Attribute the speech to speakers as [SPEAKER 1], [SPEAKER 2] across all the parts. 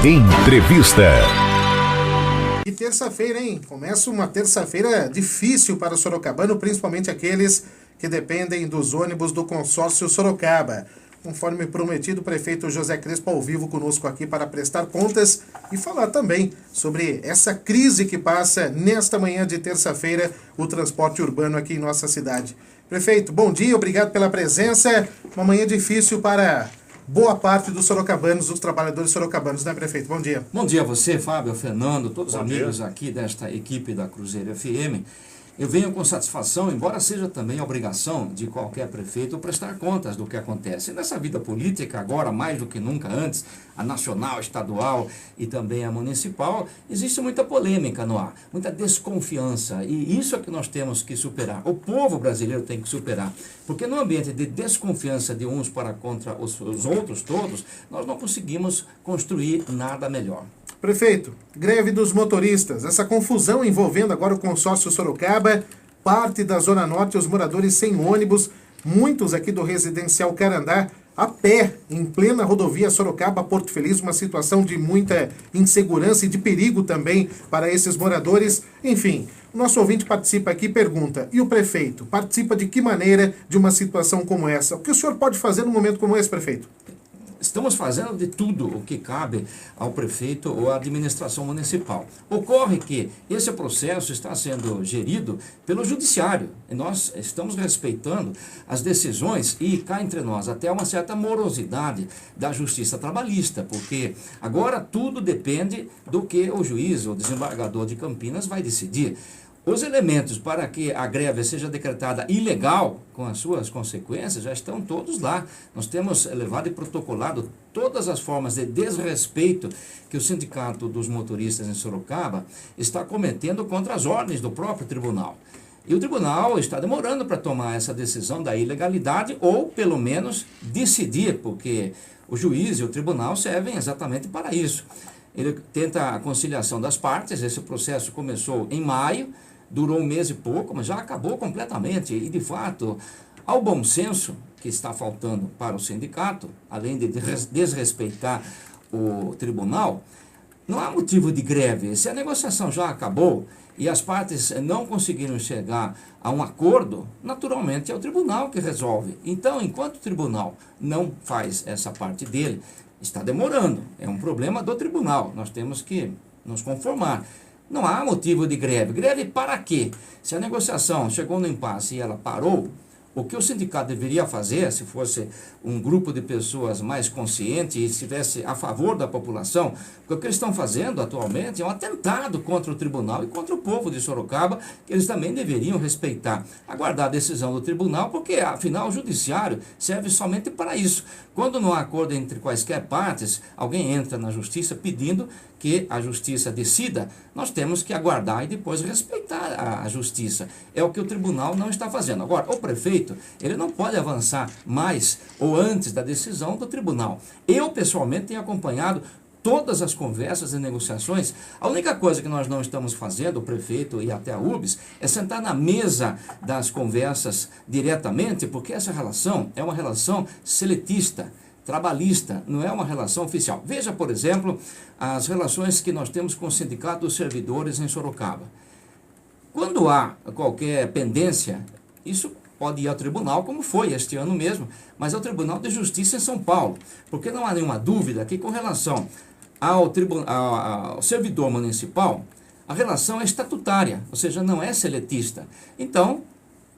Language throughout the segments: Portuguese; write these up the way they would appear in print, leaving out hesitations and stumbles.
[SPEAKER 1] Entrevista.
[SPEAKER 2] E terça-feira, hein? Começa uma terça-feira difícil para o sorocabano, principalmente aqueles que dependem dos ônibus do consórcio Sorocaba. Conforme prometido, o prefeito José Crespo ao vivo conosco aqui para prestar contas e falar também sobre essa crise que passa nesta manhã de terça-feira o transporte urbano aqui em nossa cidade. Prefeito, bom dia, obrigado pela presença. Uma manhã difícil para boa parte dos sorocabanos, dos trabalhadores sorocabanos, né, prefeito? Bom dia.
[SPEAKER 3] Bom dia a você, Fábio, Fernando, todos os
[SPEAKER 2] Bom
[SPEAKER 3] amigos
[SPEAKER 2] dia.
[SPEAKER 3] aqui desta equipe da Cruzeiro FM. Eu venho com satisfação, embora seja também obrigação de qualquer prefeito prestar contas do que acontece. Nessa vida política, agora mais do que nunca antes, a nacional, a estadual e também a municipal, existe muita polêmica no ar, muita desconfiança, e isso é que nós temos que superar. O povo brasileiro tem que superar, porque no ambiente de desconfiança de uns para contra os outros todos, nós não conseguimos construir nada melhor.
[SPEAKER 2] Prefeito, greve dos motoristas, essa confusão envolvendo agora o consórcio Sorocaba, parte da Zona Norte, os moradores sem ônibus, muitos aqui do residencial Carandá, a pé, em plena rodovia Sorocaba-Porto Feliz, uma situação de muita insegurança e de perigo também para esses moradores. Enfim, o nosso ouvinte participa aqui e pergunta, e o prefeito participa de que maneira de uma situação como essa? O que o senhor pode fazer num momento como esse, prefeito?
[SPEAKER 3] Estamos fazendo de tudo o que cabe ao prefeito ou à administração municipal. Ocorre que esse processo está sendo gerido pelo judiciário e nós estamos respeitando as decisões e cá entre nós até uma certa morosidade da justiça trabalhista, porque agora tudo depende do que o juiz, o desembargador de Campinas vai decidir. Os elementos para que a greve seja decretada ilegal, com as suas consequências, já estão todos lá. Nós temos levado e protocolado todas as formas de desrespeito que o Sindicato dos Motoristas em Sorocaba está cometendo contra as ordens do próprio tribunal. E o tribunal está demorando para tomar essa decisão da ilegalidade ou, pelo menos, decidir, porque o juiz e o tribunal servem exatamente para isso. Ele tenta a conciliação das partes, esse processo começou em maio, durou um mês e pouco, mas já acabou completamente. E, de fato, ao bom senso que está faltando para o sindicato, além de desrespeitar o tribunal, não há motivo de greve. Se a negociação já acabou e as partes não conseguiram chegar a um acordo, naturalmente é o tribunal que resolve. Então, enquanto o tribunal não faz essa parte dele, está demorando. É um problema do tribunal. Nós temos que nos conformar. Não há motivo de greve. Greve para quê? Se a negociação chegou no impasse e ela parou, o que o sindicato deveria fazer, se fosse um grupo de pessoas mais consciente e estivesse a favor da população, porque o que eles estão fazendo atualmente é um atentado contra o tribunal e contra o povo de Sorocaba, que eles também deveriam respeitar. Aguardar a decisão do tribunal, porque afinal o judiciário serve somente para isso. Quando não há acordo entre quaisquer partes, alguém entra na justiça pedindo que a justiça decida, nós temos que aguardar e depois respeitar a justiça. É o que o tribunal não está fazendo. Agora, o prefeito, ele não pode avançar mais ou antes da decisão do tribunal. Eu, pessoalmente, tenho acompanhado todas as conversas e negociações. A única coisa que nós não estamos fazendo, o prefeito e até a UBS, é sentar na mesa das conversas diretamente, porque essa relação é uma relação seletista, trabalhista, não é uma relação oficial. Veja, por exemplo, as relações que nós temos com o Sindicato dos Servidores em Sorocaba. Quando há qualquer pendência, isso pode ir ao tribunal, como foi este ano mesmo, mas ao Tribunal de Justiça em São Paulo, porque não há nenhuma dúvida que com relação ao servidor municipal, a relação é estatutária, ou seja, não é seletista. Então,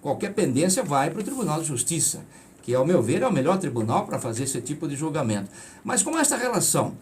[SPEAKER 3] qualquer pendência vai para o Tribunal de Justiça, que, ao meu ver, é o melhor tribunal para fazer esse tipo de julgamento. Mas como esta relação,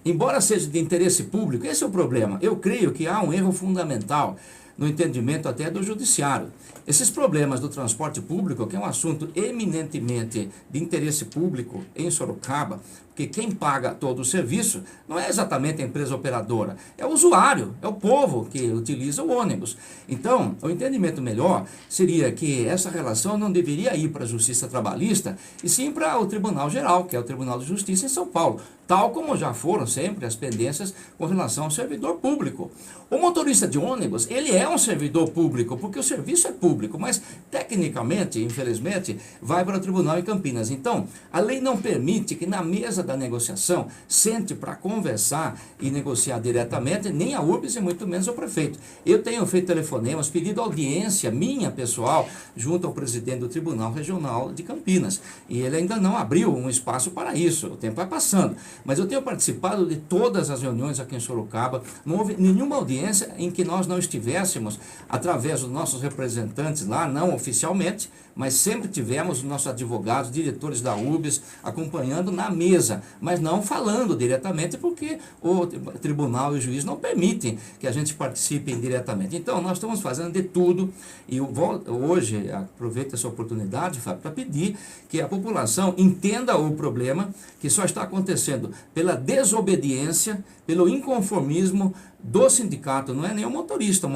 [SPEAKER 3] embora seja de interesse público, esse é o problema. Eu creio que há um erro fundamental no entendimento até do judiciário. Esses problemas do transporte público, que é um assunto eminentemente de interesse público em Sorocaba, porque quem paga todo o serviço não é exatamente a empresa operadora, é o usuário, é o povo que utiliza o ônibus. Então, o entendimento melhor seria que essa relação não deveria ir para a Justiça Trabalhista, e sim para o Tribunal Geral, que é o Tribunal de Justiça em São Paulo, tal como já foram sempre as pendências com relação ao servidor público. O motorista de ônibus, ele é um servidor público, porque o serviço é público, mas tecnicamente, infelizmente, vai para o tribunal em Campinas. Então, a lei não permite que na mesa mesa da negociação, sente para conversar e negociar diretamente, nem a URBS e muito menos o prefeito. Eu tenho feito telefonemas, pedido audiência minha pessoal, junto ao presidente do Tribunal Regional de Campinas. E ele ainda não abriu um espaço para isso, o tempo vai passando. Mas eu tenho participado de todas as reuniões aqui em Sorocaba, não houve nenhuma audiência em que nós não estivéssemos, através dos nossos representantes lá, não oficialmente, mas sempre tivemos os nossos advogados, diretores da URBS, acompanhando na mesa, mas não falando diretamente, porque o tribunal e o juiz não permitem que a gente participe diretamente. Então, nós estamos fazendo de tudo, e eu hoje aproveito essa oportunidade, Fábio, para pedir que a população entenda o problema, que só está acontecendo pela desobediência, pelo inconformismo do sindicato. Não é nem o motorista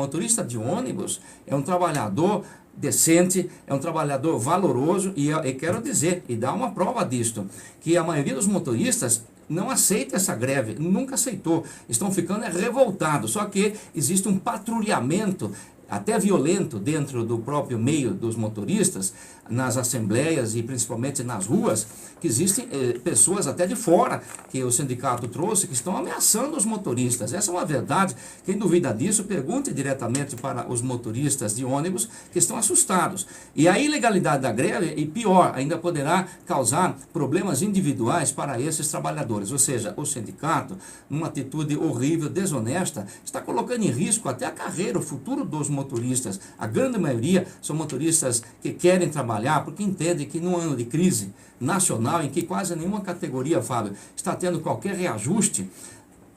[SPEAKER 3] de ônibus é um trabalhador decente, é um trabalhador valoroso, e quero dizer, e dar uma prova disto, que a maioria dos motoristas não aceita essa greve, nunca aceitou, estão ficando revoltados, só que existe um patrulhamento até violento dentro do próprio meio dos motoristas, nas assembleias e principalmente nas ruas, que existem pessoas até de fora que o sindicato trouxe, que estão ameaçando os motoristas. Essa é uma verdade. Quem duvida disso, pergunte diretamente para os motoristas de ônibus que estão assustados. E a ilegalidade da greve, e pior, ainda poderá causar problemas individuais para esses trabalhadores. Ou seja, o sindicato, numa atitude horrível, desonesta, está colocando em risco até a carreira, o futuro dos motoristas. A grande maioria são motoristas que querem trabalhar, porque entendem que num ano de crise nacional, em que quase nenhuma categoria, Fábio, está tendo qualquer reajuste,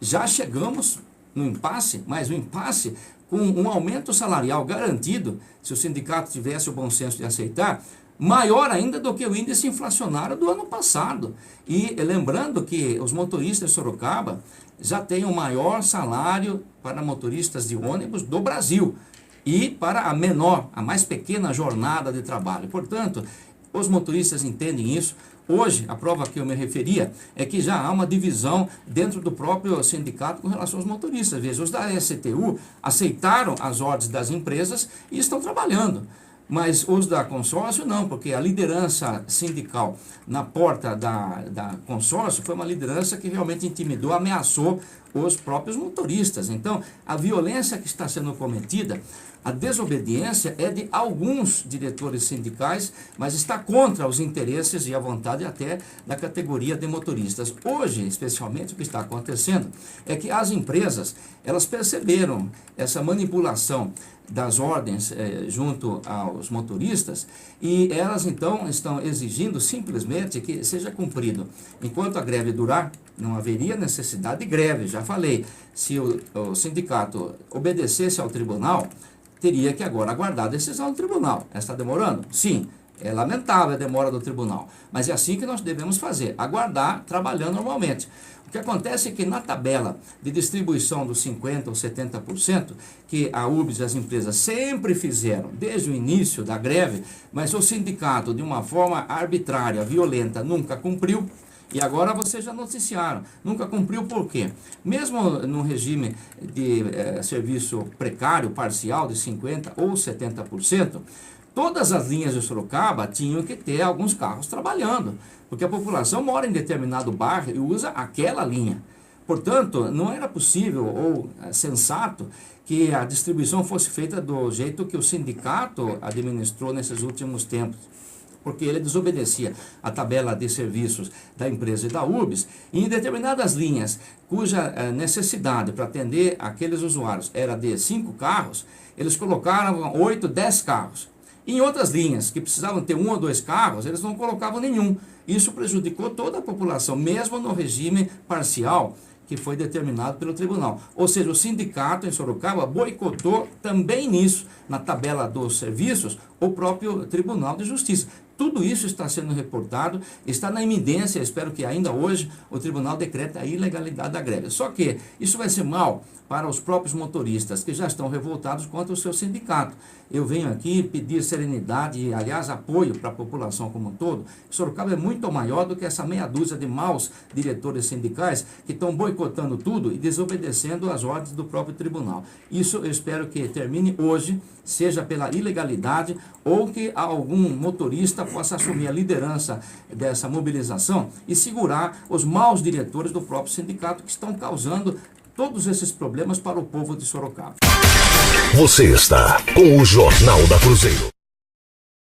[SPEAKER 3] já chegamos no impasse, mas o impasse com um aumento salarial garantido, se o sindicato tivesse o bom senso de aceitar, maior ainda do que o índice inflacionário do ano passado. E lembrando que os motoristas de Sorocaba já têm o maior salário para motoristas de ônibus do Brasil, e para a menor, a mais pequena jornada de trabalho. Portanto, os motoristas entendem isso. Hoje, a prova que eu me referia é que já há uma divisão dentro do próprio sindicato com relação aos motoristas. Veja, os da STU aceitaram as ordens das empresas e estão trabalhando. Mas os da consórcio não, porque a liderança sindical na porta da consórcio foi uma liderança que realmente intimidou, ameaçou os próprios motoristas. Então, a violência que está sendo cometida, a desobediência é de alguns diretores sindicais, mas está contra os interesses e a vontade até da categoria de motoristas. Hoje, especialmente, o que está acontecendo é que as empresas, elas perceberam essa manipulação das ordens junto aos motoristas, e elas então estão exigindo simplesmente que seja cumprido. Enquanto a greve durar, não haveria necessidade de greve, já falei. Se o sindicato obedecesse ao tribunal, teria que agora aguardar a decisão do tribunal. Está demorando? Sim. É lamentável a demora do tribunal, mas é assim que nós devemos fazer, aguardar, trabalhando normalmente. O que acontece é que na tabela de distribuição dos 50% ou 70%, que a URBS e as empresas sempre fizeram desde o início da greve, mas o sindicato, de uma forma arbitrária, violenta, nunca cumpriu. E agora vocês já noticiaram, nunca cumpriu por quê? Mesmo no regime de serviço precário, parcial, de 50% ou 70%, todas as linhas de Sorocaba tinham que ter alguns carros trabalhando, porque a população mora em determinado bairro e usa aquela linha. Portanto, não era possível ou sensato que a distribuição fosse feita do jeito que o sindicato administrou nesses últimos tempos, porque ele desobedecia a tabela de serviços da empresa e da URBS, e em determinadas linhas cuja necessidade para atender aqueles usuários era de 5 carros, eles colocaram 8, 10 carros. Em outras linhas, que precisavam ter 1 ou 2 carros, eles não colocavam nenhum. Isso prejudicou toda a população, mesmo no regime parcial, que foi determinado pelo tribunal. Ou seja, o sindicato em Sorocaba boicotou também nisso, na tabela dos serviços, o próprio Tribunal de Justiça. Tudo isso está sendo reportado, está na iminência, espero que ainda hoje o tribunal decrete a ilegalidade da greve. Só que isso vai ser mal para os próprios motoristas, que já estão revoltados contra o seu sindicato. Eu venho aqui pedir serenidade e, aliás, apoio para a população como um todo. Sorocaba é muito maior do que essa meia dúzia de maus diretores sindicais que estão boicotando tudo e desobedecendo as ordens do próprio tribunal. Isso eu espero que termine hoje, seja pela ilegalidade ou que algum motorista possa assumir a liderança dessa mobilização e segurar os maus diretores do próprio sindicato que estão causando todos esses problemas para o povo de Sorocaba.
[SPEAKER 1] Você está com o Jornal da Cruzeiro.